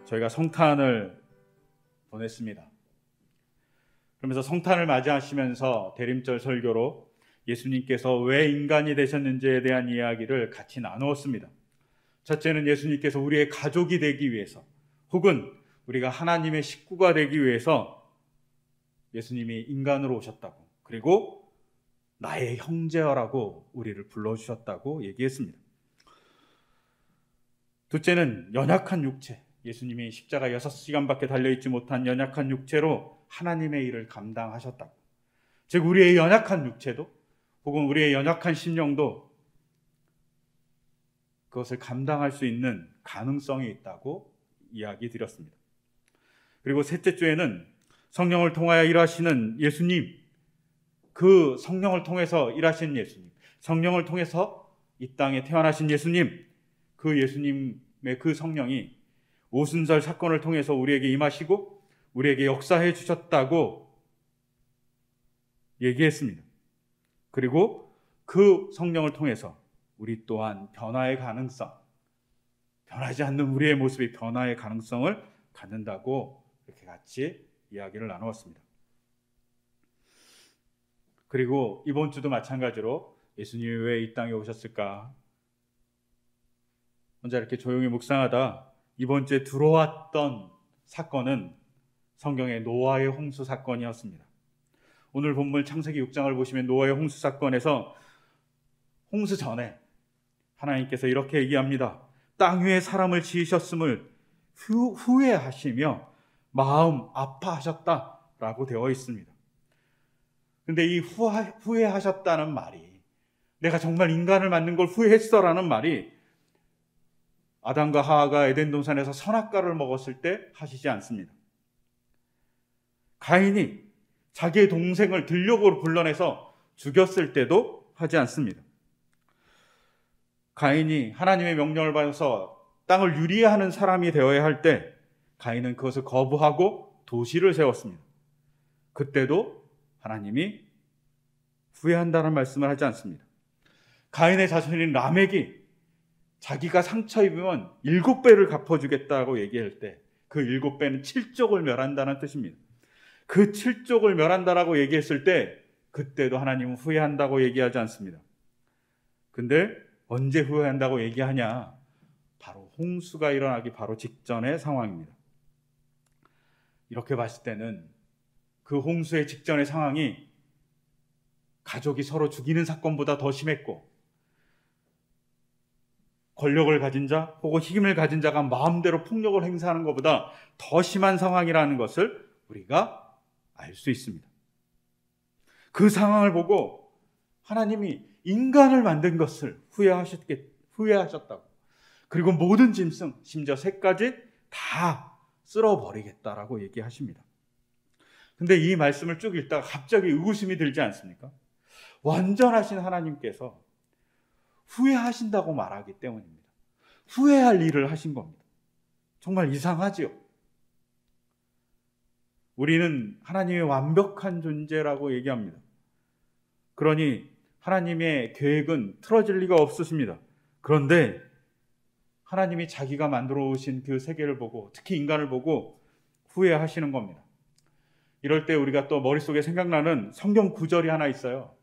저희가 성탄을 보냈습니다. 그러면서 성탄을 맞이하시면서 대림절 설교로 예수님께서 왜 인간이 되셨는지에 대한 이야기를 같이 나누었습니다. 첫째는 예수님께서 우리의 가족이 되기 위해서, 혹은 우리가 하나님의 식구가 되기 위해서 예수님이 인간으로 오셨다고, 그리고 나의 형제라고 우리를 불러주셨다고 얘기했습니다. 둘째는 연약한 육체, 예수님이 십자가 6시간밖에 달려있지 못한 연약한 육체로 하나님의 일을 감당하셨다고. 즉 우리의 연약한 육체도, 혹은 우리의 연약한 심령도 그것을 감당할 수 있는 가능성이 있다고 이야기 드렸습니다. 그리고 셋째 주에는 성령을 통하여 일하시는 예수님, 그 성령을 통해서 일하신 예수님, 성령을 통해서 이 땅에 태어나신 예수님, 그 예수님의 그 성령이 오순절 사건을 통해서 우리에게 임하시고 우리에게 역사해 주셨다고 얘기했습니다. 그리고 그 성령을 통해서 우리 또한 변화의 가능성, 변하지 않는 우리의 모습이 변화의 가능성을 갖는다고 이렇게 같이 이야기를 나누었습니다. 그리고 이번 주도 마찬가지로 예수님이 왜 이 땅에 오셨을까? 혼자 이렇게 조용히 묵상하다 이번 주에 들어왔던 사건은 성경의 노아의 홍수 사건이었습니다. 오늘 본문 창세기 6장을 보시면 노아의 홍수 사건에서 홍수 전에 하나님께서 이렇게 얘기합니다. 땅 위에 사람을 지으셨음을 후회하시며 마음 아파하셨다라고 되어 있습니다. 근데 이 후회하셨다는 말이, 내가 정말 인간을 만든 걸 후회했어라는 말이 아담과 하와가 에덴 동산에서 선악과를 먹었을 때 하시지 않습니다. 가인이 자기의 동생을 들녘으로 불러내서 죽였을 때도 하지 않습니다. 가인이 하나님의 명령을 받아서 땅을 유리하는 사람이 되어야 할 때 가인은 그것을 거부하고 도시를 세웠습니다. 그때도 하나님이 후회한다는 말씀을 하지 않습니다. 가인의 자손인 라멕이 자기가 상처 입으면 7배를 갚아주겠다고 얘기할 때 그 7배는 7족을 멸한다는 뜻입니다. 그 7족을 멸한다라고 얘기했을 때 그때도 하나님은 후회한다고 얘기하지 않습니다. 근데 언제 후회한다고 얘기하냐? 바로 홍수가 일어나기 바로 직전의 상황입니다. 이렇게 봤을 때는 그 홍수의 직전의 상황이 가족이 서로 죽이는 사건보다 더 심했고, 권력을 가진 자 혹은 힘을 가진 자가 마음대로 폭력을 행사하는 것보다 더 심한 상황이라는 것을 우리가 알 수 있습니다. 그 상황을 보고 하나님이 인간을 만든 것을 후회하셨다고, 그리고 모든 짐승, 심지어 새까지 다 쓸어버리겠다라고 얘기하십니다. 근데 이 말씀을 쭉 읽다가 갑자기 의구심이 들지 않습니까? 완전하신 하나님께서 후회하신다고 말하기 때문입니다. 후회할 일을 하신 겁니다. 정말 이상하지요? 우리는 하나님의 완벽한 존재라고 얘기합니다. 그러니 하나님의 계획은 틀어질 리가 없으십니다. 그런데 하나님이 자기가 만들어 오신 그 세계를 보고, 특히 인간을 보고 후회하시는 겁니다. 이럴 때 우리가 또 머릿속에 생각나는 성경 구절이 하나 있어요.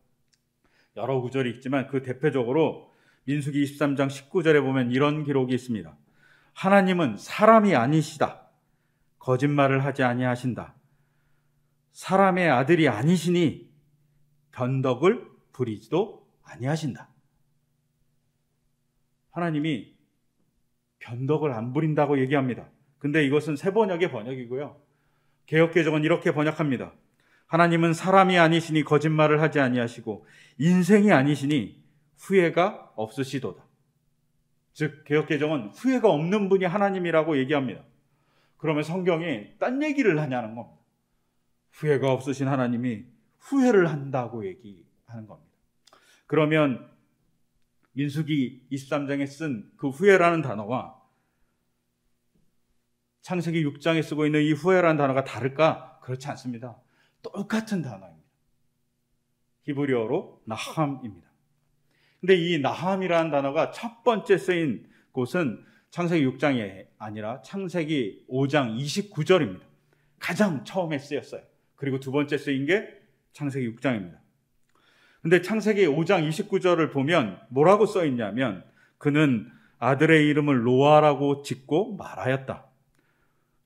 여러 구절이 있지만 그 대표적으로 민수기 23장 19절에 보면 이런 기록이 있습니다. 하나님은 사람이 아니시다. 거짓말을 하지 아니하신다. 사람의 아들이 아니시니 변덕을 부리지도 아니하신다. 하나님이 변덕을 안 부린다고 얘기합니다. 근데 이것은 새 번역의 번역이고요. 개역개정은 이렇게 번역합니다. 하나님은 사람이 아니시니 거짓말을 하지 아니하시고 인생이 아니시니 후회가 없으시도다. 즉 개역개정은 후회가 없는 분이 하나님이라고 얘기합니다. 그러면 성경이 딴 얘기를 하냐는 겁니다. 후회가 없으신 하나님이 후회를 한다고 얘기하는 겁니다. 그러면 민수기 23장에 쓴 그 후회라는 단어와 창세기 6장에 쓰고 있는 이 후회라는 단어가 다를까? 그렇지 않습니다. 똑같은 단어입니다. 히브리어로 나함입니다. 근데 이 나함이라는 단어가 첫 번째 쓰인 곳은 창세기 6장이 아니라 창세기 5장 29절입니다. 가장 처음에 쓰였어요. 그리고 두 번째 쓰인 게 창세기 6장입니다. 근데 창세기 5장 29절을 보면 뭐라고 써 있냐면, 그는 아들의 이름을 노아라고 짓고 말하였다.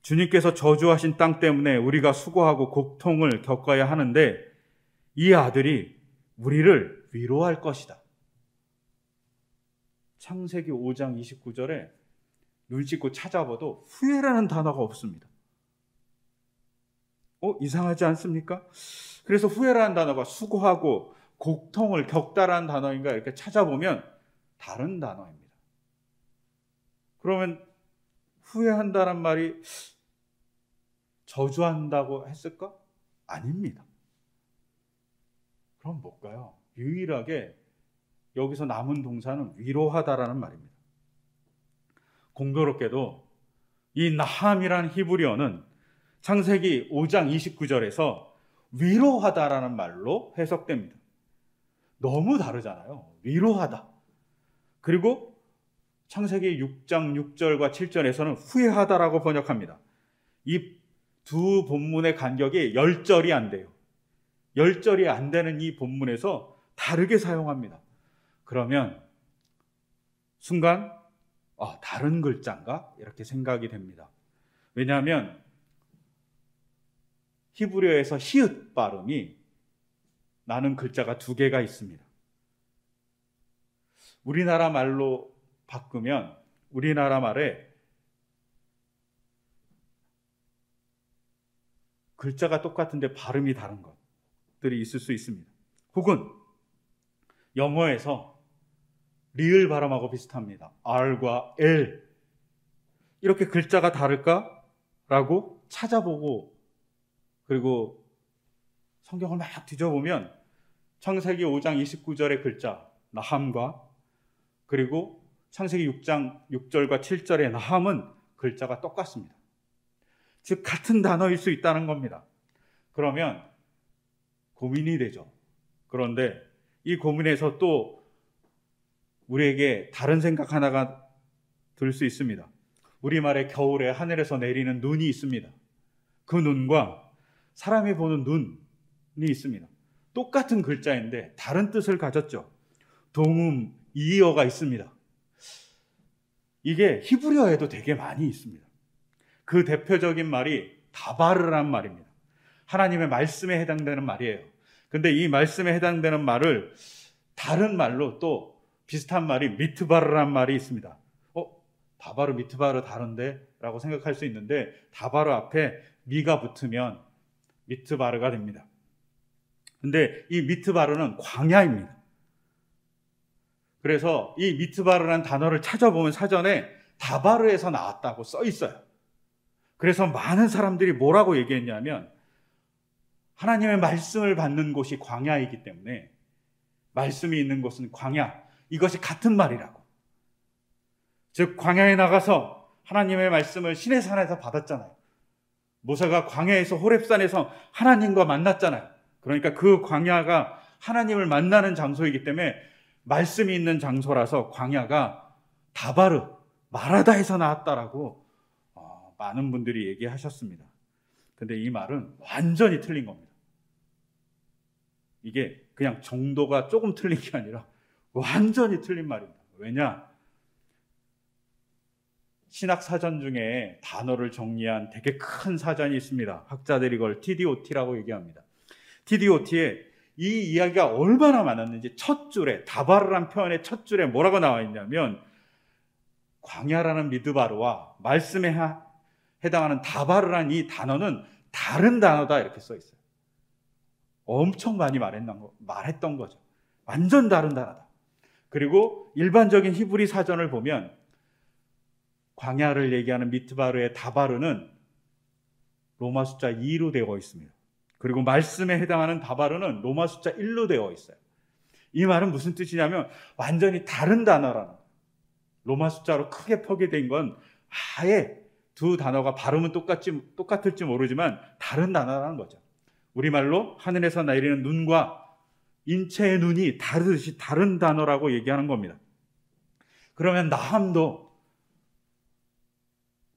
주님께서 저주하신 땅 때문에 우리가 수고하고 고통을 겪어야 하는데 이 아들이 우리를 위로할 것이다. 창세기 5장 29절에 눈 씻고 찾아봐도 후회라는 단어가 없습니다. 이상하지 않습니까? 그래서 후회라는 단어가 수고하고 고통을 겪다라는 단어인가 이렇게 찾아보면 다른 단어입니다. 그러면 후회한다란 말이 저주한다고 했을까? 아닙니다. 그럼 뭘까요? 유일하게 여기서 남은 동사는 위로하다라는 말입니다. 공교롭게도 이 나함이라는 히브리어는 창세기 5장 29절에서 위로하다라는 말로 해석됩니다. 너무 다르잖아요. 위로하다. 그리고 창세기 6장 6절과 7절에서는 후회하다라고 번역합니다. 이 두 본문의 간격이 10절이 안 돼요. 10절이 안 되는 이 본문에서 다르게 사용합니다. 그러면 순간 다른 글자인가? 이렇게 생각이 됩니다. 왜냐하면 히브리어에서 히읗 발음이 나는 글자가 두 개가 있습니다. 우리나라 말로 바꾸면 우리나라 말에 글자가 똑같은데 발음이 다른 것들이 있을 수 있습니다. 혹은 영어에서 리을 발음하고 비슷합니다. R과 L. 이렇게 글자가 다를까라고 찾아보고 그리고 성경을 막 뒤져보면 창세기 5장 29절의 글자 나함과 그리고 창세기 6장 6절과 7절의 나함은 글자가 똑같습니다. 즉 같은 단어일 수 있다는 겁니다. 그러면 고민이 되죠. 그런데 이 고민에서 또 우리에게 다른 생각 하나가 들 수 있습니다. 우리말에 겨울에 하늘에서 내리는 눈이 있습니다. 그 눈과 사람이 보는 눈이 있습니다. 똑같은 글자인데 다른 뜻을 가졌죠. 동음, 이어가 있습니다. 이게 히브리어에도 되게 많이 있습니다. 그 대표적인 말이 다바르란 말입니다. 하나님의 말씀에 해당되는 말이에요. 근데 이 말씀에 해당되는 말을 다른 말로 또 비슷한 말이 미트바르란 말이 있습니다. 다바르, 미트바르 다른데? 라고 생각할 수 있는데 다바르 앞에 미가 붙으면 미트바르가 됩니다. 근데 이 미트바르는 광야입니다. 그래서 이 미트바르라는 단어를 찾아보면 사전에 다바르에서 나왔다고 써 있어요. 그래서 많은 사람들이 뭐라고 얘기했냐면 하나님의 말씀을 받는 곳이 광야이기 때문에 말씀이 있는 곳은 광야, 이것이 같은 말이라고. 즉 광야에 나가서 하나님의 말씀을 시내산에서 받았잖아요. 모세가 광야에서 호렙산에서 하나님과 만났잖아요. 그러니까 그 광야가 하나님을 만나는 장소이기 때문에 말씀이 있는 장소라서 광야가 다바르, 마라다에서 나왔다라고 많은 분들이 얘기하셨습니다. 근데 이 말은 완전히 틀린 겁니다. 이게 그냥 정도가 조금 틀린 게 아니라 완전히 틀린 말입니다. 왜냐? 신학 사전 중에 단어를 정리한 되게 큰 사전이 있습니다. 학자들이 이걸 TDOT라고 얘기합니다. TDOT에 이 이야기가 얼마나 많았는지 첫 줄에, 다바르란 표현의 첫 줄에 뭐라고 나와 있냐면 광야라는 미드바르와 말씀에 해당하는 다바르란 이 단어는 다른 단어다 이렇게 써 있어요. 엄청 많이 말했던 거죠. 완전 다른 단어다. 그리고 일반적인 히브리 사전을 보면 광야를 얘기하는 미트바르의 다바르는 로마 숫자 2로 되어 있습니다. 그리고 말씀에 해당하는 다바르는 로마 숫자 1로 되어 있어요. 이 말은 무슨 뜻이냐면 완전히 다른 단어라는 거예요. 로마 숫자로 크게 표기된 건 아예 두 단어가 발음은 똑같을지 모르지만 다른 단어라는 거죠. 우리말로 하늘에서 내리는 눈과 인체의 눈이 다르듯이 다른 단어라고 얘기하는 겁니다. 그러면 나함도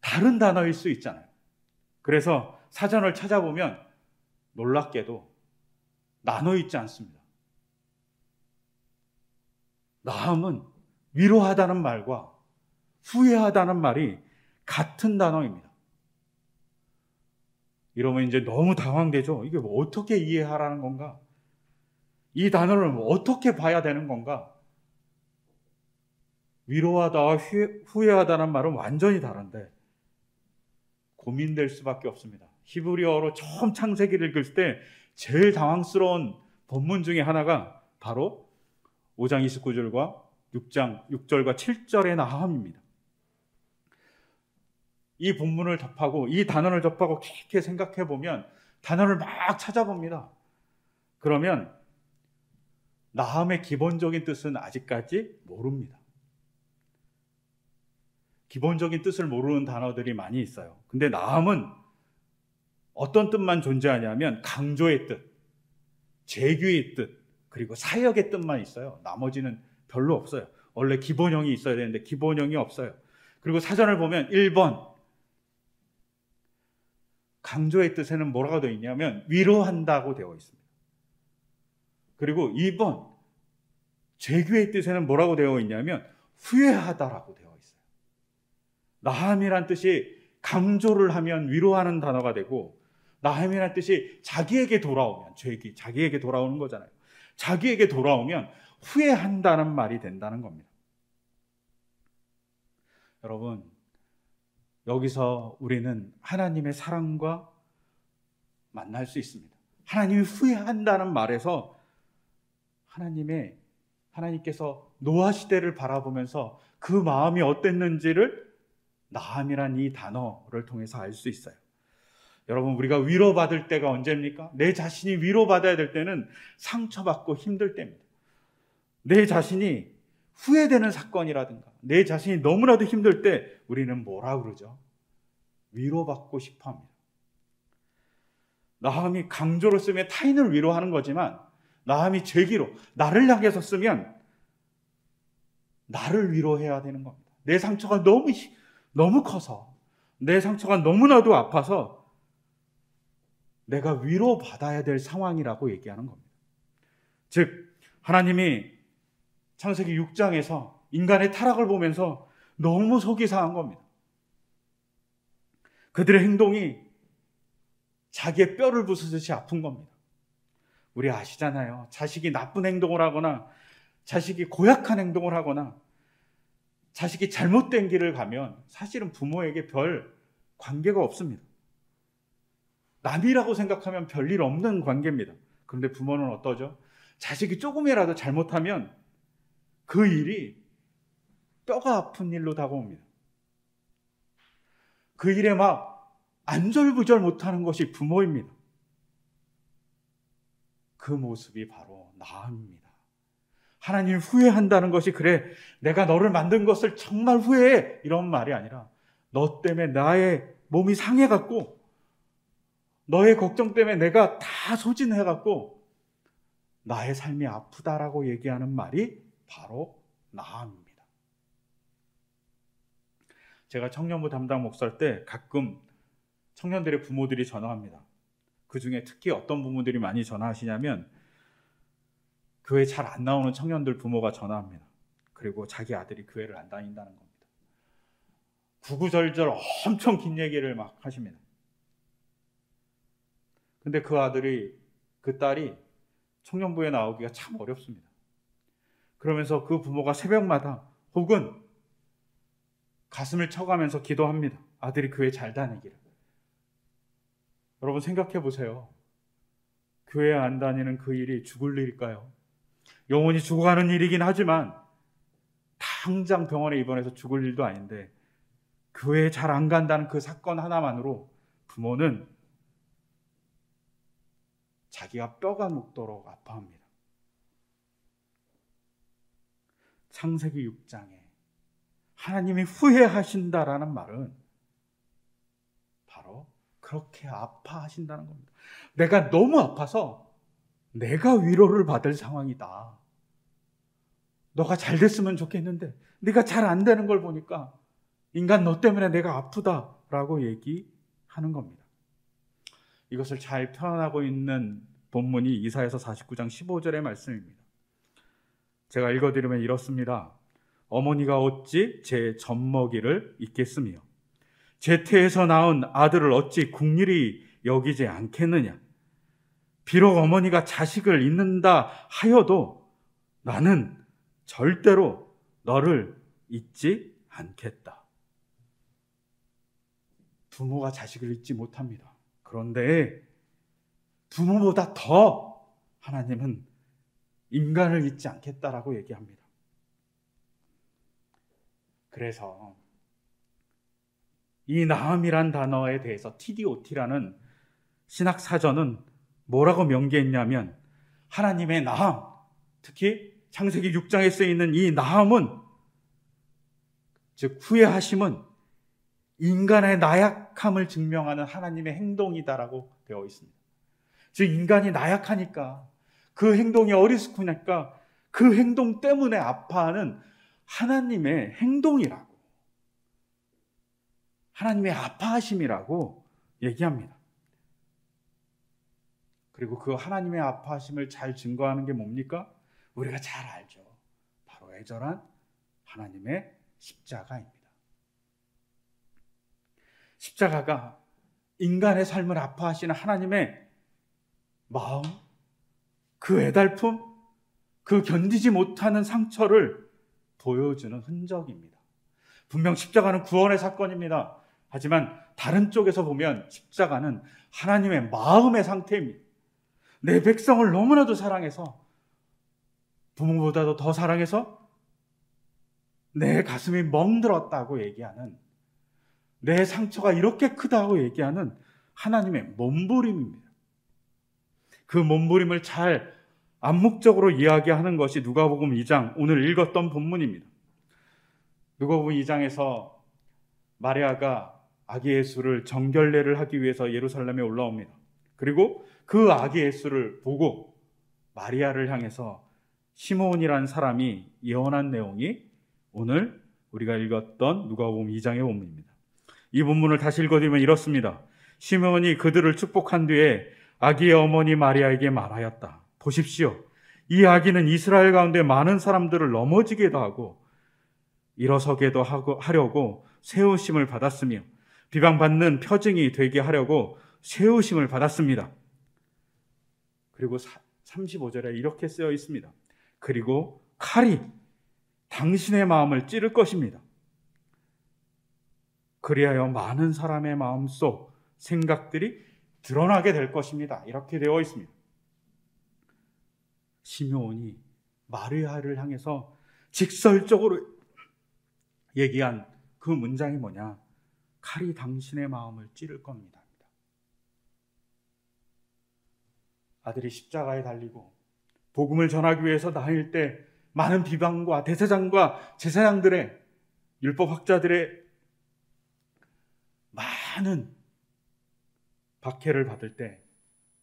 다른 단어일 수 있잖아요. 그래서 사전을 찾아보면 놀랍게도 나눠 있지 않습니다. 나음은 위로하다는 말과 후회하다는 말이 같은 단어입니다. 이러면 이제 너무 당황되죠. 이게 뭐 어떻게 이해하라는 건가? 이 단어를 어떻게 봐야 되는 건가? 위로하다와 후회하다는 말은 완전히 다른데 고민될 수밖에 없습니다. 히브리어로 처음 창세기를 읽을 때 제일 당황스러운 본문 중에 하나가 바로 5장 29절과 6절과 7절의 나함입니다. 이 본문을 접하고 이 단어를 접하고 깊게 생각해 보면 단어를 막 찾아봅니다. 그러면 나함의 기본적인 뜻은 아직까지 모릅니다. 기본적인 뜻을 모르는 단어들이 많이 있어요. 근데 나함은 어떤 뜻만 존재하냐면 강조의 뜻, 재규의 뜻, 그리고 사역의 뜻만 있어요. 나머지는 별로 없어요. 원래 기본형이 있어야 되는데 기본형이 없어요. 그리고 사전을 보면 1번 강조의 뜻에는 뭐라고 되어 있냐면 위로한다고 되어 있습니다. 그리고 2번 재규의 뜻에는 뭐라고 되어 있냐면 후회하다라고 되어 있어요. 나함이란 뜻이 강조를 하면 위로하는 단어가 되고 나함이란 뜻이 자기에게 돌아오면 자기에게 돌아오는 거잖아요. 자기에게 돌아오면 후회한다는 말이 된다는 겁니다. 여러분, 여기서 우리는 하나님의 사랑과 만날 수 있습니다. 하나님이 후회한다는 말에서 하나님께서 노아 시대를 바라보면서 그 마음이 어땠는지를 나함이란 이 단어를 통해서 알 수 있어요. 여러분, 우리가 위로받을 때가 언제입니까? 내 자신이 위로받아야 될 때는 상처받고 힘들 때입니다. 내 자신이 후회되는 사건이라든가 내 자신이 너무나도 힘들 때 우리는 뭐라 그러죠? 위로받고 싶어 합니다. 나함이 강조로 쓰면 타인을 위로하는 거지만 나함이 제기로 나를 향해서 쓰면 나를 위로해야 되는 겁니다. 내 상처가 너무 커서 내 상처가 너무나도 아파서 내가 위로받아야 될 상황이라고 얘기하는 겁니다. 즉 하나님이 창세기 6장에서 인간의 타락을 보면서 너무 속이 상한 겁니다. 그들의 행동이 자기의 뼈를 부수듯이 아픈 겁니다. 우리 아시잖아요. 자식이 나쁜 행동을 하거나 자식이 고약한 행동을 하거나 자식이 잘못된 길을 가면 사실은 부모에게 별 관계가 없습니다. 남이라고 생각하면 별일 없는 관계입니다. 그런데 부모는 어떠죠? 자식이 조금이라도 잘못하면 그 일이 뼈가 아픈 일로 다가옵니다. 그 일에 막 안절부절 못하는 것이 부모입니다. 그 모습이 바로 나함입니다. 하나님을 후회한다는 것이 그래 내가 너를 만든 것을 정말 후회해 이런 말이 아니라 너 때문에 나의 몸이 상해갖고 너의 걱정 때문에 내가 다 소진해갖고 나의 삶이 아프다라고 얘기하는 말이 바로 나함입니다. 제가 청년부 담당 목사일 때 가끔 청년들의 부모들이 전화합니다. 그 중에 특히 어떤 부모들이 많이 전화하시냐면 교회 잘 안 나오는 청년들 부모가 전화합니다. 그리고 자기 아들이 교회를 안 다닌다는 겁니다. 구구절절 엄청 긴 얘기를 막 하십니다. 근데 그 딸이 청년부에 나오기가 참 어렵습니다. 그러면서 그 부모가 새벽마다 혹은 가슴을 쳐가면서 기도합니다. 아들이 교회 잘 다니기를. 여러분 생각해 보세요. 교회 안 다니는 그 일이 죽을 일일까요? 영원히 죽어가는 일이긴 하지만 당장 병원에 입원해서 죽을 일도 아닌데 교회에 잘 안 간다는 그 사건 하나만으로 부모는 자기가 뼈가 묵도록 아파합니다. 창세기 6장에 하나님이 후회하신다라는 말은 바로 그렇게 아파하신다는 겁니다. 내가 너무 아파서 내가 위로를 받을 상황이다. 너가 잘 됐으면 좋겠는데 네가 잘 안 되는 걸 보니까 인간 너 때문에 내가 아프다라고 얘기하는 겁니다. 이것을 잘 표현하고 있는 본문이 이사야서 49장 15절의 말씀입니다. 제가 읽어드리면 이렇습니다. 어머니가 어찌 제 젖먹이를 잊겠으며 제 태에서 낳은 아들을 어찌 국률이 여기지 않겠느냐. 비록 어머니가 자식을 잊는다 하여도 나는 절대로 너를 잊지 않겠다. 부모가 자식을 잊지 못합니다. 그런데 부모보다 더 하나님은 인간을 잊지 않겠다라고 얘기합니다. 그래서 이 나음이란 단어에 대해서 TDOT라는 신학사전은 뭐라고 명기했냐면 하나님의 나음, 특히 창세기 6장에 쓰여있는 이 나음은, 즉 후회하심은 인간의 나약함을 증명하는 하나님의 행동이다라고 되어 있습니다. 즉 인간이 나약하니까, 그 행동이 어리석으니까 그 행동 때문에 아파하는 하나님의 행동이라고, 하나님의 아파하심이라고 얘기합니다. 그리고 그 하나님의 아파하심을 잘 증거하는 게 뭡니까? 우리가 잘 알죠. 바로 애절한 하나님의 십자가입니다. 십자가가 인간의 삶을 아파하시는 하나님의 마음, 그 애달픔, 그 견디지 못하는 상처를 보여주는 흔적입니다. 분명 십자가는 구원의 사건입니다. 하지만 다른 쪽에서 보면 십자가는 하나님의 마음의 상태입니다. 내 백성을 너무나도 사랑해서, 부모보다도 더 사랑해서 내 가슴이 멍들었다고 얘기하는, 내 상처가 이렇게 크다고 얘기하는 하나님의 몸부림입니다. 그 몸부림을 잘 암묵적으로 이야기하는 것이 누가복음 2장, 오늘 읽었던 본문입니다. 누가복음 2장에서 마리아가 아기 예수를 정결례를 하기 위해서 예루살렘에 올라옵니다. 그리고 그 아기 예수를 보고 마리아를 향해서 시므온이라는 사람이 예언한 내용이 오늘 우리가 읽었던 누가복음 2장의 본문입니다. 이 본문을 다시 읽어드리면 이렇습니다. 시므온이 그들을 축복한 뒤에 아기의 어머니 마리아에게 말하였다. 보십시오. 이 아기는 이스라엘 가운데 많은 사람들을 넘어지게도 하고 일어서게도 하려고 세우심을 받았으며 비방받는 표징이 되게 하려고 세우심을 받았습니다. 그리고 35절에 이렇게 쓰여 있습니다. 그리고 칼이 당신의 마음을 찌를 것입니다. 그리하여 많은 사람의 마음속 생각들이 드러나게 될 것입니다. 이렇게 되어 있습니다. 시므온이 마리아를 향해서 직설적으로 얘기한 그 문장이 뭐냐? 칼이 당신의 마음을 찌를 겁니다. 아들이 십자가에 달리고 복음을 전하기 위해서 다닐 때 많은 비방과 대제사장과 제사장들의, 율법학자들의 많은 박해를 받을 때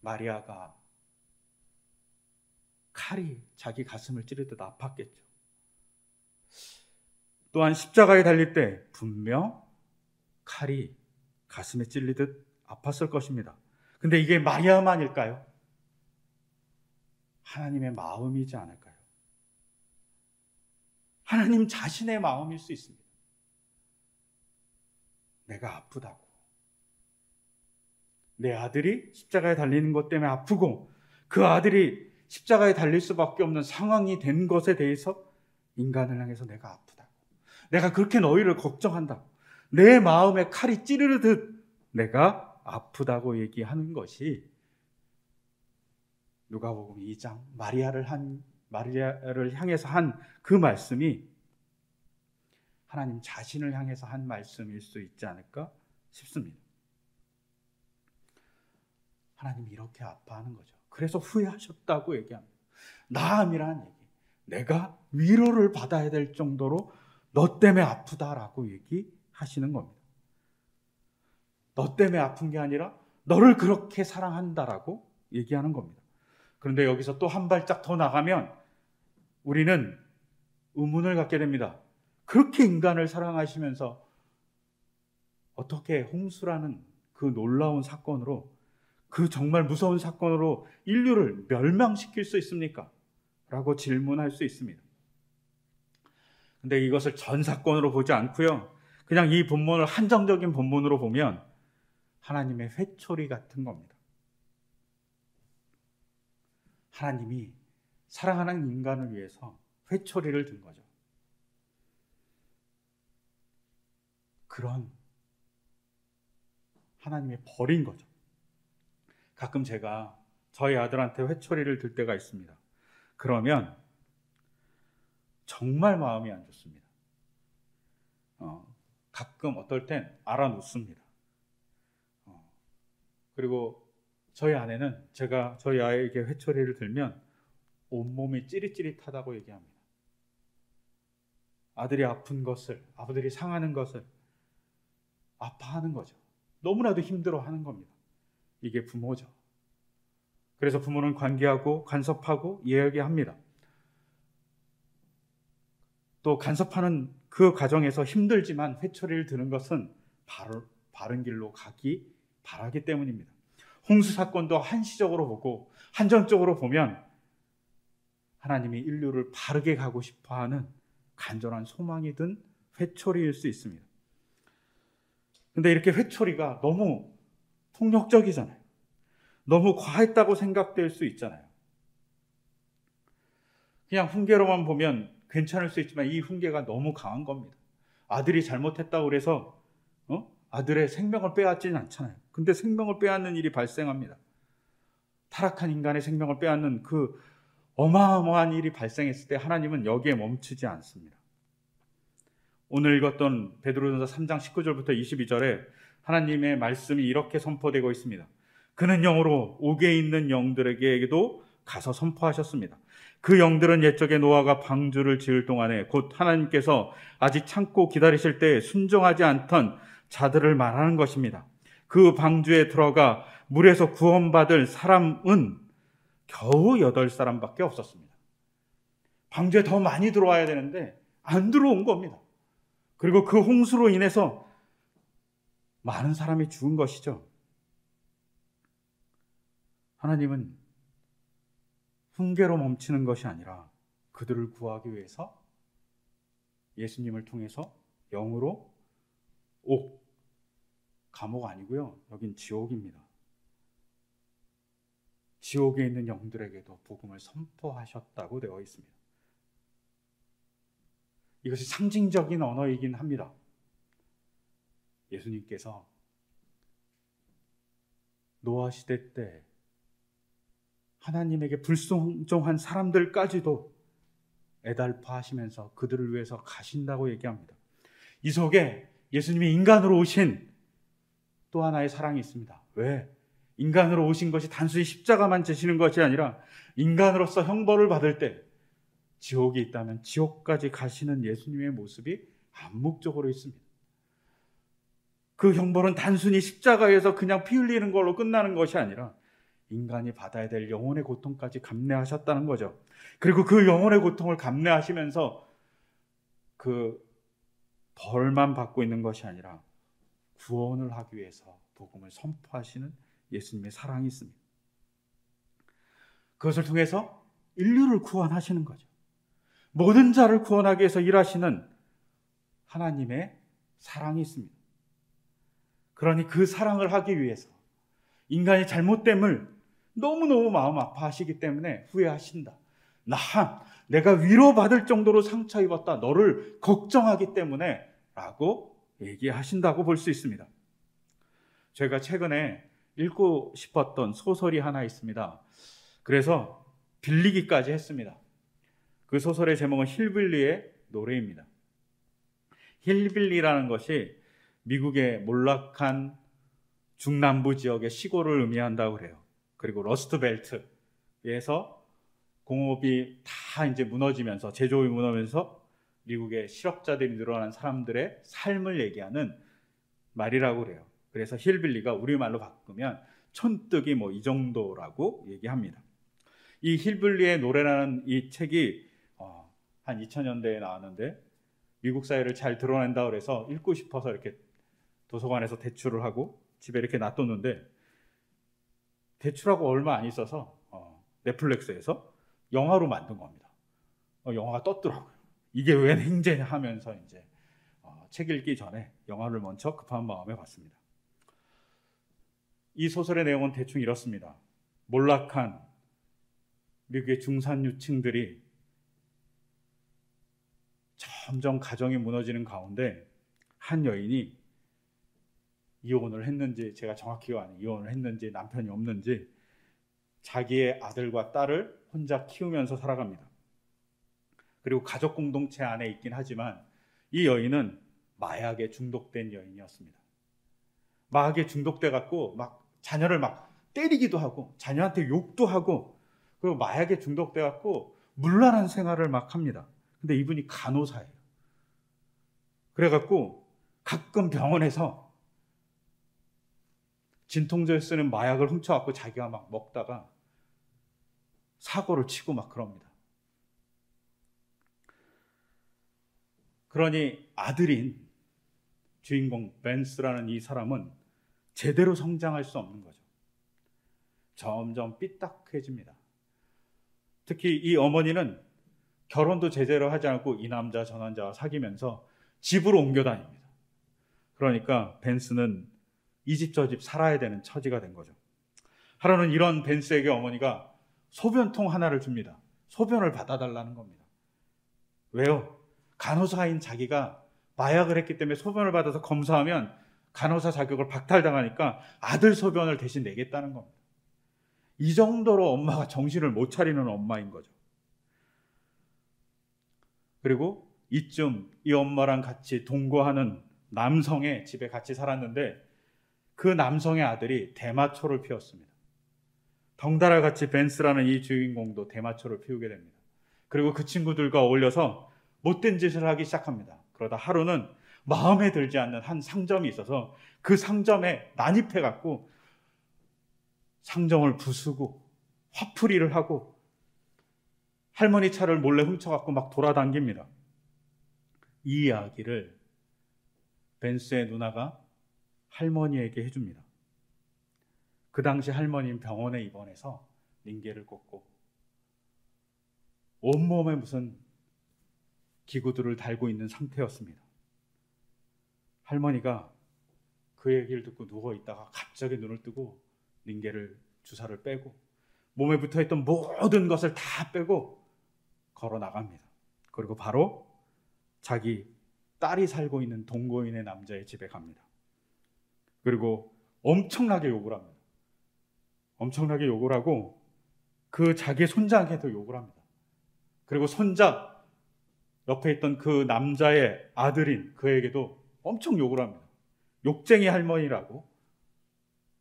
마리아가 칼이 자기 가슴을 찌르듯 아팠겠죠. 또한 십자가에 달릴 때 분명 칼이 가슴에 찔리듯 아팠을 것입니다. 근데 이게 마리아만일까요? 하나님의 마음이지 않을까요? 하나님 자신의 마음일 수 있습니다. 내가 아프다고, 내 아들이 십자가에 달리는 것 때문에 아프고 그 아들이 십자가에 달릴 수밖에 없는 상황이 된 것에 대해서 인간을 향해서 내가 아프다고, 내가 그렇게 너희를 걱정한다고, 내 마음에 칼이 찌르르듯 내가 아프다고 얘기하는 것이 누가복음 2장 마리아를 향해서 한 그 말씀이 하나님 자신을 향해서 한 말씀일 수 있지 않을까 싶습니다. 하나님이 이렇게 아파하는 거죠. 그래서 후회하셨다고 얘기합니다. 나음이라는 얘기, 내가 위로를 받아야 될 정도로 너 때문에 아프다라고 얘기하시는 겁니다. 너 때문에 아픈 게 아니라 너를 그렇게 사랑한다라고 얘기하는 겁니다. 그런데 여기서 또 한 발짝 더 나가면 우리는 의문을 갖게 됩니다. 그렇게 인간을 사랑하시면서 어떻게 홍수라는 그 놀라운 사건으로, 그 정말 무서운 사건으로 인류를 멸망시킬 수 있습니까? 라고 질문할 수 있습니다. 근데 이것을 전 사건으로 보지 않고요, 그냥 이 본문을 한정적인 본문으로 보면 하나님의 회초리 같은 겁니다. 하나님이 사랑하는 인간을 위해서 회초리를 든 거죠. 그런 하나님이 버린 거죠. 가끔 제가 저희 아들한테 회초리를 들 때가 있습니다. 그러면 정말 마음이 안 좋습니다. 가끔 어떨 땐 알아놓습니다. 그리고 저희 아내는 제가 저희 아이에게 회초리를 들면 온몸이 찌릿찌릿하다고 얘기합니다. 아들이 아픈 것을, 아들이 상하는 것을 아파하는 거죠. 너무나도 힘들어하는 겁니다. 이게 부모죠. 그래서 부모는 관계하고 간섭하고 이야기합니다. 또 간섭하는 그 과정에서 힘들지만 회초리를 드는 것은 바른 길로 가기 바라기 때문입니다. 홍수 사건도 한시적으로 보고 한정적으로 보면 하나님이 인류를 바르게 가고 싶어하는 간절한 소망이 든 회초리일 수 있습니다. 근데 이렇게 회초리가 너무 폭력적이잖아요. 너무 과했다고 생각될 수 있잖아요. 그냥 훈계로만 보면 괜찮을 수 있지만 이 훈계가 너무 강한 겁니다. 아들이 잘못했다고 그래서 아들의 생명을 빼앗지는 않잖아요. 근데 생명을 빼앗는 일이 발생합니다. 타락한 인간의 생명을 빼앗는 그 어마어마한 일이 발생했을 때 하나님은 여기에 멈추지 않습니다. 오늘 읽었던 베드로전서 3장 19절부터 22절에 하나님의 말씀이 이렇게 선포되고 있습니다. 그는 영으로 옥에 있는 영들에게도 가서 선포하셨습니다. 그 영들은 옛적에 노아가 방주를 지을 동안에 곧 하나님께서 아직 참고 기다리실 때 순종하지 않던 자들을 말하는 것입니다. 그 방주에 들어가 물에서 구원받을 사람은 겨우 8사람밖에 없었습니다. 방주에 더 많이 들어와야 되는데 안 들어온 겁니다. 그리고 그 홍수로 인해서 많은 사람이 죽은 것이죠. 하나님은 훈계로 멈추는 것이 아니라 그들을 구하기 위해서 예수님을 통해서 영으로 감옥 아니고요, 여긴 지옥입니다. 지옥에 있는 영들에게도 복음을 선포하셨다고 되어 있습니다. 이것이 상징적인 언어이긴 합니다. 예수님께서 노아 시대 때 하나님에게 불순종한 사람들까지도 애달파하시면서 그들을 위해서 가신다고 얘기합니다. 이 속에 예수님이 인간으로 오신 또 하나의 사랑이 있습니다. 왜? 인간으로 오신 것이 단순히 십자가만 지시는 것이 아니라 인간으로서 형벌을 받을 때 지옥이 있다면 지옥까지 가시는 예수님의 모습이 암묵적으로 있습니다. 그 형벌은 단순히 십자가에서 그냥 피 흘리는 걸로 끝나는 것이 아니라 인간이 받아야 될 영혼의 고통까지 감내하셨다는 거죠. 그리고 그 영혼의 고통을 감내하시면서 그 벌만 받고 있는 것이 아니라 구원을 하기 위해서 복음을 선포하시는 예수님의 사랑이 있습니다. 그것을 통해서 인류를 구원하시는 거죠. 모든 자를 구원하기 위해서 일하시는 하나님의 사랑이 있습니다. 그러니 그 사랑을 하기 위해서 인간이 잘못됨을 너무너무 마음 아파하시기 때문에 후회하신다. 내가 위로받을 정도로 상처 입었다. 너를 걱정하기 때문에 라고 얘기하신다고 볼 수 있습니다. 제가 최근에 읽고 싶었던 소설이 하나 있습니다. 그래서 빌리기까지 했습니다. 그 소설의 제목은 힐빌리의 노래입니다. 힐빌리라는 것이 미국의 몰락한 중남부 지역의 시골을 의미한다고 그래요. 그리고 러스트벨트에서 공업이 다 이제 무너지면서, 제조업이 무너지면서 미국의 실업자들이 늘어난 사람들의 삶을 얘기하는 말이라고 그래요. 그래서 힐빌리가 우리말로 바꾸면 촌뜨기 이 정도라고 얘기합니다. 이 힐빌리의 노래라는 이 책이 한 2000년대에 나왔는데 미국 사회를 잘 드러낸다고 해서 읽고 싶어서 이렇게 도서관에서 대출을 하고 집에 이렇게 놔뒀는데 대출하고 얼마 안 있어서 넷플릭스에서 영화로 만든 겁니다. 영화가 떴더라고요. 이게 웬 행제냐 하면서 이제 책 읽기 전에 영화를 먼저 급한 마음에 봤습니다. 이 소설의 내용은 대충 이렇습니다. 몰락한 미국의 중산유층들이 점점 가정이 무너지는 가운데 한 여인이 이혼을 했는지, 제가 정확히가 아니에요. 이혼을 했는지 남편이 없는지 자기의 아들과 딸을 혼자 키우면서 살아갑니다. 그리고 가족 공동체 안에 있긴 하지만 이 여인은 마약에 중독된 여인이었습니다. 마약에 중독돼 갖고 막 자녀를 막 때리기도 하고 자녀한테 욕도 하고 그리고 마약에 중독돼 갖고 문란한 생활을 막 합니다. 근데 이분이 간호사예요. 그래 갖고 가끔 병원에서 진통제를 쓰는 마약을 훔쳐 갖고 자기가 막 먹다가 사고를 치고 막 그럽니다. 그러니 아들인 주인공 벤스라는 이 사람은 제대로 성장할 수 없는 거죠. 점점 삐딱해집니다. 특히 이 어머니는 결혼도 제대로 하지 않고 이 남자 저 남자와 사귀면서 집으로 옮겨 다닙니다. 그러니까 벤스는 이 집 저 집 살아야 되는 처지가 된 거죠. 하루는 이런 벤스에게 어머니가 소변통 하나를 줍니다. 소변을 받아달라는 겁니다. 왜요? 간호사인 자기가 마약을 했기 때문에 소변을 받아서 검사하면 간호사 자격을 박탈당하니까 아들 소변을 대신 내겠다는 겁니다. 이 정도로 엄마가 정신을 못 차리는 엄마인 거죠. 그리고 이쯤 이 엄마랑 같이 동거하는 남성의 집에 같이 살았는데 그 남성의 아들이 대마초를 피웠습니다. 덩달아 같이 벤스라는 이 주인공도 대마초를 피우게 됩니다. 그리고 그 친구들과 어울려서 못된 짓을 하기 시작합니다. 그러다 하루는 마음에 들지 않는 한 상점이 있어서 그 상점에 난입해갖고 상점을 부수고 화풀이를 하고 할머니 차를 몰래 훔쳐갖고 막 돌아다닙니다. 이 이야기를 벤스의 누나가 할머니에게 해줍니다. 그 당시 할머니는 병원에 입원해서 링겔을 꽂고 온몸에 무슨 기구들을 달고 있는 상태였습니다. 할머니가 그 얘기를 듣고 누워있다가 갑자기 눈을 뜨고 링겔을 주사를 빼고 몸에 붙어있던 모든 것을 다 빼고 걸어 나갑니다. 그리고 바로 자기 딸이 살고 있는 동거인의 남자의 집에 갑니다. 그리고 엄청나게 욕을 합니다. 엄청나게 욕을 하고 그 자기 손자에게도 욕을 합니다. 그리고 손자 옆에 있던 그 남자의 아들인 그에게도 엄청 욕을 합니다. 욕쟁이 할머니라고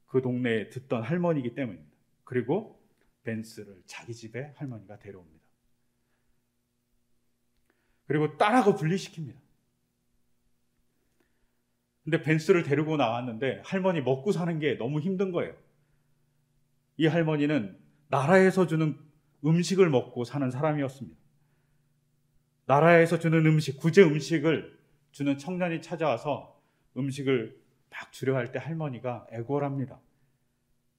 그 동네에 듣던 할머니이기 때문입니다. 그리고 벤스를 자기 집에 할머니가 데려옵니다. 그리고 딸하고 분리시킵니다. 근데 벤스를 데리고 나왔는데 할머니 먹고 사는 게 너무 힘든 거예요. 이 할머니는 나라에서 주는 음식을 먹고 사는 사람이었습니다. 나라에서 주는 음식, 구제 음식을 주는 청년이 찾아와서 음식을 막 주려 할 때 할머니가 애걸합니다.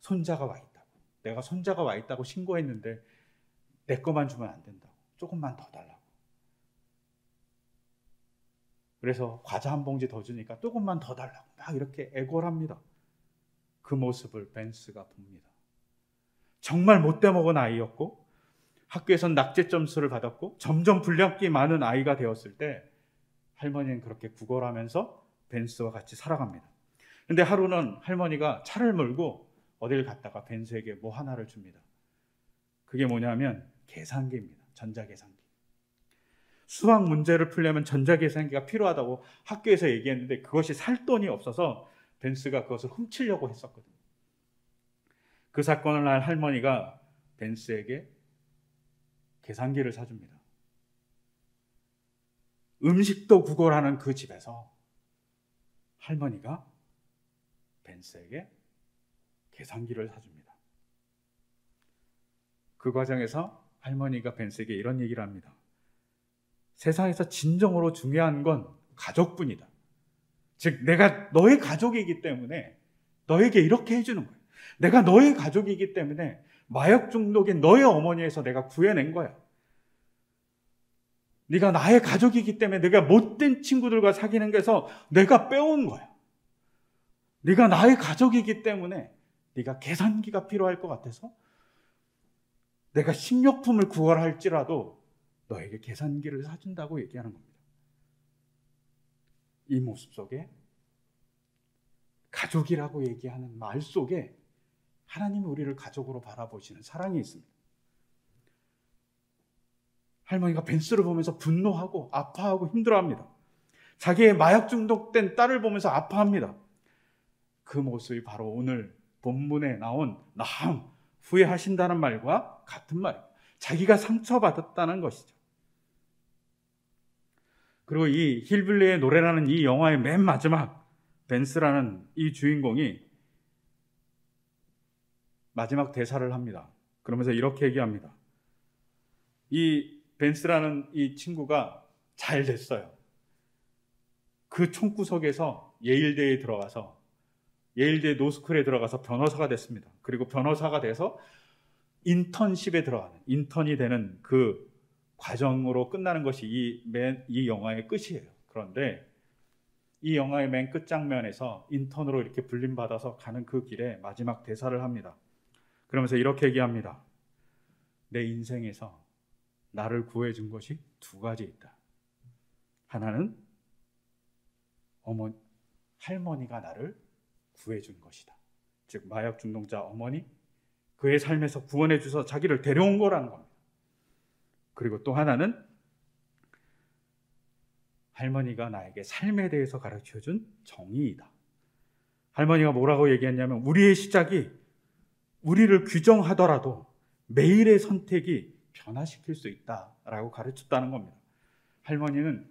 손자가 와 있다고. 내가 손자가 와 있다고 신고했는데 내 것만 주면 안 된다고. 조금만 더 달라고. 그래서 과자 한 봉지 더 주니까 조금만 더 달라고 막 이렇게 애걸합니다. 그 모습을 벤스가 봅니다. 정말 못돼 먹은 아이였고 학교에선 낙제 점수를 받았고 점점 불량기 많은 아이가 되었을 때 할머니는 그렇게 구걸하면서 벤스와 같이 살아갑니다. 근데 하루는 할머니가 차를 몰고 어딜 갔다가 벤스에게 뭐 하나를 줍니다. 그게 뭐냐면 계산기입니다. 전자계산기. 수학 문제를 풀려면 전자계산기가 필요하다고 학교에서 얘기했는데 그것이 살 돈이 없어서 벤스가 그것을 훔치려고 했었거든요. 그 사건을 알 할머니가 벤스에게 계산기를 사줍니다. 음식도 구걸하는 그 집에서 할머니가 벤스에게 계산기를 사줍니다. 그 과정에서 할머니가 벤스에게 이런 얘기를 합니다. 세상에서 진정으로 중요한 건 가족뿐이다. 즉 내가 너의 가족이기 때문에 너에게 이렇게 해주는 거예요. 내가 너의 가족이기 때문에 마약 중독인 너의 어머니에서 내가 구해낸 거야. 네가 나의 가족이기 때문에 내가 못된 친구들과 사귀는 게서 내가 빼온 거야. 네가 나의 가족이기 때문에 네가 계산기가 필요할 것 같아서 내가 식료품을 구걸할지라도 너에게 계산기를 사준다고 얘기하는 겁니다. 이 모습 속에 가족이라고 얘기하는 말 속에 하나님이 우리를 가족으로 바라보시는 사랑이 있습니다. 할머니가 벤스를 보면서 분노하고 아파하고 힘들어합니다. 자기의 마약 중독된 딸을 보면서 아파합니다. 그 모습이 바로 오늘 본문에 나온 나함, 후회하신다는 말과 같은 말입니다. 자기가 상처받았다는 것이죠. 그리고 이 힐빌리의 노래라는 이 영화의 맨 마지막 벤스라는 이 주인공이 마지막 대사를 합니다. 그러면서 이렇게 얘기합니다. 이 벤스라는 이 친구가 잘 됐어요. 그 총구석에서 예일대에 들어가서 예일대 노스쿨에 들어가서 변호사가 됐습니다. 그리고 변호사가 돼서 인턴십에 들어가는 인턴이 되는 그 과정으로 끝나는 것이 이 영화의 끝이에요. 그런데 이 영화의 맨 끝 장면에서 인턴으로 이렇게 불림받아서 가는 그 길에 마지막 대사를 합니다. 그러면서 이렇게 얘기합니다. 내 인생에서 나를 구해준 것이 두 가지 있다. 하나는 할머니가 나를 구해준 것이다. 즉 마약 중독자 어머니, 그의 삶에서 구원해 주셔서 자기를 데려온 거라는 겁니다. 그리고 또 하나는 할머니가 나에게 삶에 대해서 가르쳐준 정의이다. 할머니가 뭐라고 얘기했냐면 우리의 시작이 우리를 규정하더라도 매일의 선택이 변화시킬 수 있다라고 가르쳤다는 겁니다. 할머니는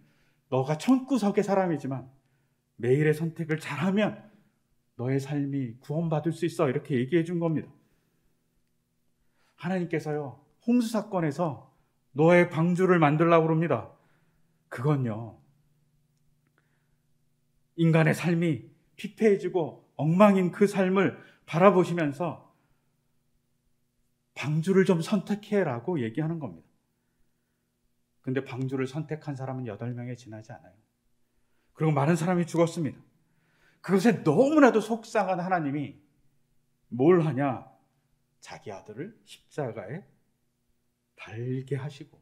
너가 천구석의 사람이지만 매일의 선택을 잘하면 너의 삶이 구원받을 수 있어 이렇게 얘기해 준 겁니다. 하나님께서요 홍수 사건에서 노아의 방주를 만들려고 합니다. 그건요 인간의 삶이 피폐해지고 엉망인 그 삶을 바라보시면서 방주를 좀 선택해라고 얘기하는 겁니다. 근데 방주를 선택한 사람은 8명에 지나지 않아요. 그리고 많은 사람이 죽었습니다. 그것에 너무나도 속상한 하나님이 뭘 하냐? 자기 아들을 십자가에 달게 하시고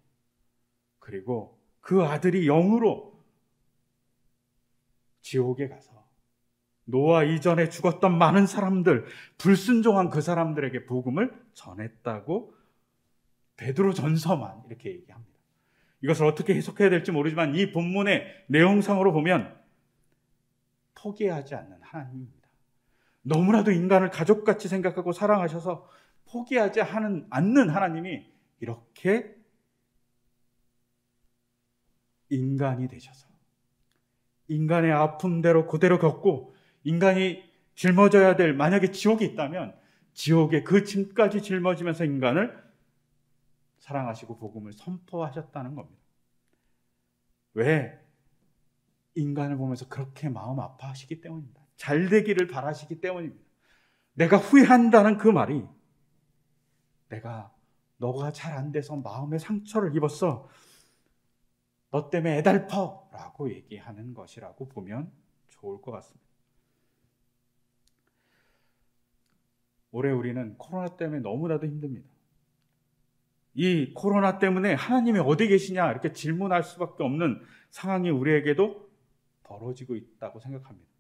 그리고 그 아들이 영으로 지옥에 가서 노아 이전에 죽었던 많은 사람들, 불순종한 그 사람들에게 복음을 전했다고 베드로전서만 이렇게 얘기합니다. 이것을 어떻게 해석해야 될지 모르지만 이 본문의 내용상으로 보면 포기하지 않는 하나님입니다. 너무나도 인간을 가족같이 생각하고 사랑하셔서 포기하지 않는 하나님이 이렇게 인간이 되셔서 인간의 아픔대로 그대로 겪고 인간이 짊어져야 될 만약에 지옥이 있다면 지옥의 그 짐까지 짊어지면서 인간을 사랑하시고 복음을 선포하셨다는 겁니다. 왜? 인간을 보면서 그렇게 마음 아파하시기 때문입니다. 잘 되기를 바라시기 때문입니다. 내가 후회한다는 그 말이 너가 잘 안 돼서 마음의 상처를 입었어. 너 때문에 애달퍼 라고 얘기하는 것이라고 보면 좋을 것 같습니다. 올해 우리는 코로나 때문에 너무나도 힘듭니다. 이 코로나 때문에 하나님이 어디 계시냐 이렇게 질문할 수밖에 없는 상황이 우리에게도 벌어지고 있다고 생각합니다.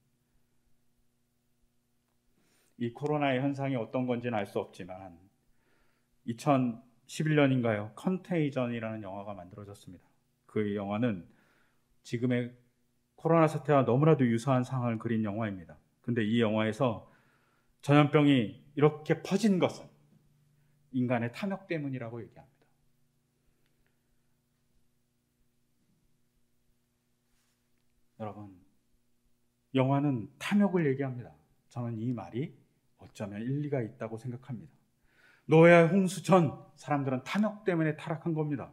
이 코로나의 현상이 어떤 건지는 알 수 없지만 2011년인가요? 컨테이전이라는 영화가 만들어졌습니다. 그 영화는 지금의 코로나 사태와 너무나도 유사한 상황을 그린 영화입니다. 근데 이 영화에서 전염병이 이렇게 퍼진 것은 인간의 탐욕 때문이라고 얘기합니다. 여러분, 영화는 탐욕을 얘기합니다. 저는 이 말이 어쩌면 일리가 있다고 생각합니다. 노아의 홍수 전 사람들은 탐욕 때문에 타락한 겁니다.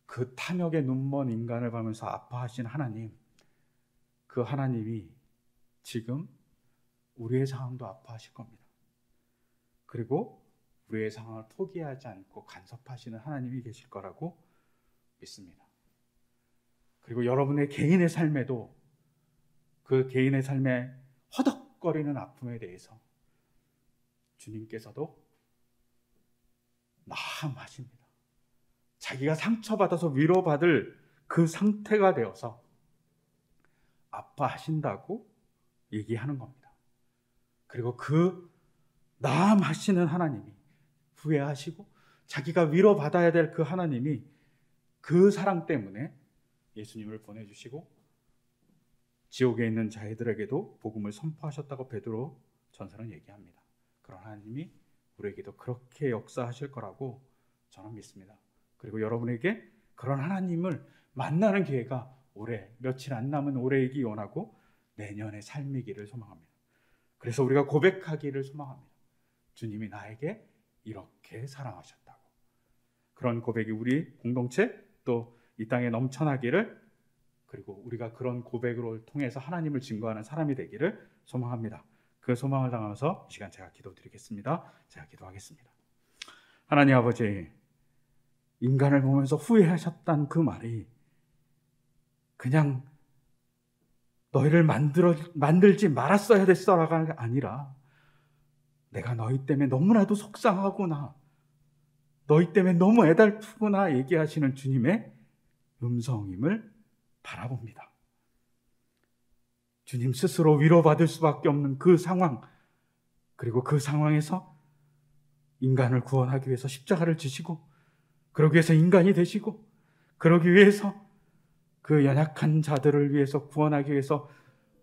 그 탐욕에 눈먼 인간을 보면서 아파하신 하나님, 그 하나님이 지금 우리의 상황도 아파하실 겁니다. 그리고 우리의 상황을 포기하지 않고 간섭하시는 하나님이 계실 거라고 믿습니다. 그리고 여러분의 개인의 삶에도 그 개인의 삶에 허덕거리는 아픔에 대해서 주님께서도 마음하십니다. 자기가 상처받아서 위로받을 그 상태가 되어서 아파하신다고 얘기하는 겁니다. 그리고 그 마음하시는 하나님이 후회하시고 자기가 위로받아야 될 그 하나님이 그 사랑 때문에 예수님을 보내주시고 지옥에 있는 자애들에게도 복음을 선포하셨다고 베드로 전서는 얘기합니다. 그런 하나님이 우리에게도 그렇게 역사하실 거라고 저는 믿습니다. 그리고 여러분에게 그런 하나님을 만나는 기회가 올해 며칠 안 남은 올해이기 원하고 내년의 삶이기를 소망합니다. 그래서 우리가 고백하기를 소망합니다. 주님이 나에게 이렇게 사랑하셨다고. 그런 고백이 우리 공동체 또 이 땅에 넘쳐나기를, 그리고 우리가 그런 고백을 통해서 하나님을 증거하는 사람이 되기를 소망합니다. 그 소망을 담아서 이 시간 제가 기도드리겠습니다. 제가 기도하겠습니다. 하나님 아버지, 인간을 보면서 후회하셨다는 그 말이 그냥 너희를 만들지 말았어야 됐어가 아니라 내가 너희 때문에 너무나도 속상하구나, 너희 때문에 너무 애달프구나 얘기하시는 주님의 음성임을 바라봅니다. 주님 스스로 위로받을 수밖에 없는 그 상황, 그리고 그 상황에서 인간을 구원하기 위해서 십자가를 지시고, 그러기 위해서 인간이 되시고, 그러기 위해서 그 연약한 자들을 위해서 구원하기 위해서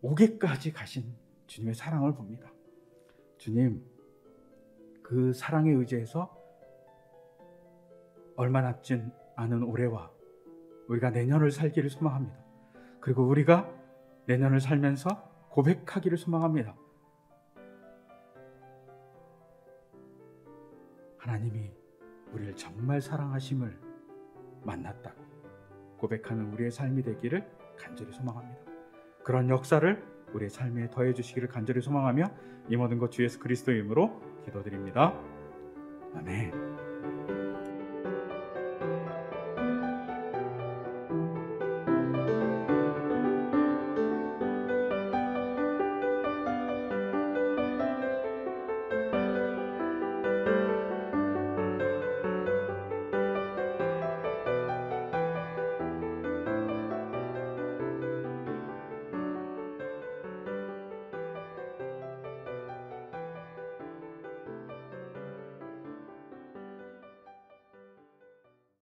오게까지 가신 주님의 사랑을 봅니다. 주님, 그 사랑에 의지해서 얼마 남지 않은 올해와 우리가 내년을 살기를 소망합니다. 그리고 우리가 내년을 살면서 고백하기를 소망합니다. 하나님이 우리를 정말 사랑하심을 만났다고 고백하는 우리의 삶이 되기를 간절히 소망합니다. 그런 역사를 우리의 삶에 더해 주시기를 간절히 소망하며 이 모든 것 주 예수 그리스도의 이름으로 기도드립니다. 아멘.